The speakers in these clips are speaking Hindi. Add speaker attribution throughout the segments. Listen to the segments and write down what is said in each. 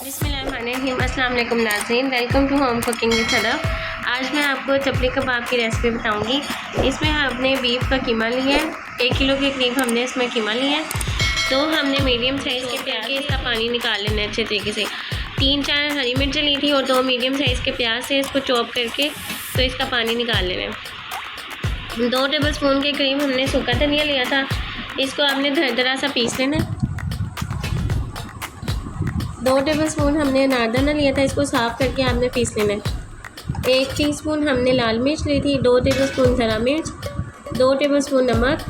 Speaker 1: बिस्मिल्लाहिर्रहमानिर्रहीम। अस्सलाम वालेकुम नाज़रीन, welcome to home cooking with Sadaf. आज मैं आपको चपली कबाब की रेसिपी बताऊंगी। इसमें हमने बीफ का कीमा लिया है, 1 किलो के करीब हमने इसमें कीमा लिया है। तो हमने मीडियम साइज़ के प्याज के इसका पानी निकाल लेना है अच्छे तरीके से। 3-4 हरी मिर्च ली थी और 2 मीडियम साइज़ के प्याज से इसको चॉप करके तो इसका पानी निकाल लेना है। 2 टेबल स्पून के करीब हमने सूखा धनिया लिया था, इसको आपने दरदरा सा पीस लेना है। 2 टेबल स्पून हमने अनारदाना लिया था, इसको साफ़ करके आपने पीस लेना है। 1 टीस्पून हमने लाल मिर्च ली थी, 2 टेबल स्पून हरा मिर्च, 2 टेबल स्पून नमक,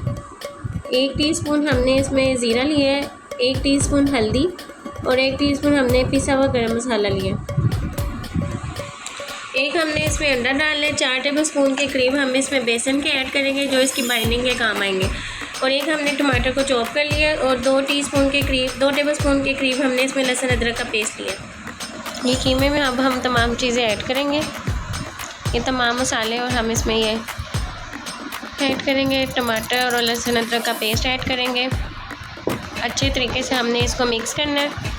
Speaker 1: 1 टीस्पून हमने इसमें ज़ीरा लिया है, 1 टीस्पून हल्दी और 1 टीस्पून हमने पिसा हुआ गरम मसाला लिया। एक हमने इसमें अंडा डालना है। 4 टेबल स्पून के करीब हम इसमें बेसन के ऐड करेंगे जो इसकी बाइंडिंग के काम आएंगे। और एक हमने टमाटर को चॉप कर लिया और 2 टेबल स्पून के करीब हमने इसमें लहसुन अदरक का पेस्ट लिया। ये कीमे में अब हम तमाम चीज़ें ऐड करेंगे, ये तमाम मसाले, और हम इसमें ये ऐड करेंगे टमाटर और लहसुन अदरक का पेस्ट ऐड करेंगे। अच्छे तरीके से हमने इसको मिक्स करना है।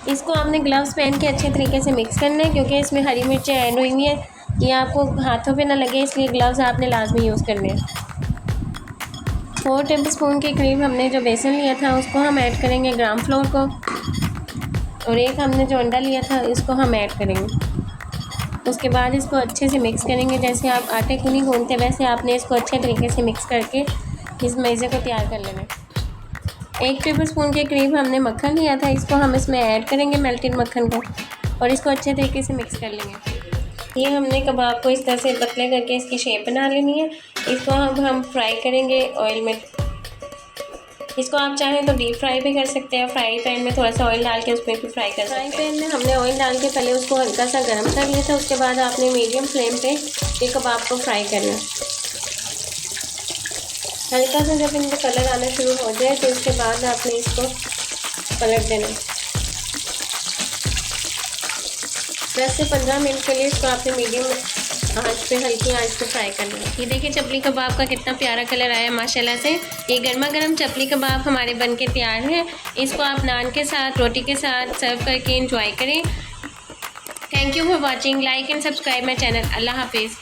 Speaker 1: इसको आपने ग्लव्स पहन के अच्छे तरीके से मिक्स करना है, क्योंकि इसमें हरी मिर्चें ऐड हुई हुई हैं, ये आपको हाथों पे ना लगे, इसलिए ग्लव्स आपने लाजमी यूज़ करने हैं। 4 टेबल स्पून के करीब हमने जो बेसन लिया था उसको हम ऐड करेंगे ग्राम फ्लोर को, और एक हमने जो अंडा लिया था इसको हम ऐड करेंगे। उसके बाद इसको अच्छे से मिक्स करेंगे। जैसे आप आटे को नहीं गूंथते वैसे आपने इसको अच्छे तरीके से मिक्स करके इस मैज़े को तैयार कर लेना है। 1 टेबल स्पून के करीब हमने मक्खन लिया था, इसको हम इसमें ऐड करेंगे, मेल्टेड मक्खन को, और इसको अच्छे तरीके से मिक्स कर लेंगे। ये हमने कबाब को इस तरह से पतले करके इसकी शेप बना लेनी है। इसको हम फ्राई करेंगे ऑयल में। इसको आप चाहें तो डीप फ्राई भी कर सकते हैं, फ्राई पैन में थोड़ा सा ऑयल डाल के उसमें भी फ्राई कर सकते हैं। फ्राई पैन में हमने ऑयल डाल के पहले उसको हल्का सा गर्म कर लिया था, उसके बाद आपने मीडियम फ्लेम पे ये कबाब को फ्राई करना है। हल्का सा जब इनका कलर आना शुरू हो जाए तो इसके बाद आपने इसको पलट देना। 10 से 15 मिनट के लिए इसको आपने मीडियम आंच पे, हल्की आंच पे फ्राई करना है। ये देखिए चपली कबाब का कितना प्यारा कलर आया माशाल्लाह से। ये गर्मा गर्म चपली कबाब हमारे बनके तैयार है। इसको आप नान के साथ, रोटी के साथ सर्व करके एंजॉय करें। Thank you for watching. Like and subscribe my channel. अल्लाह हाफिज़।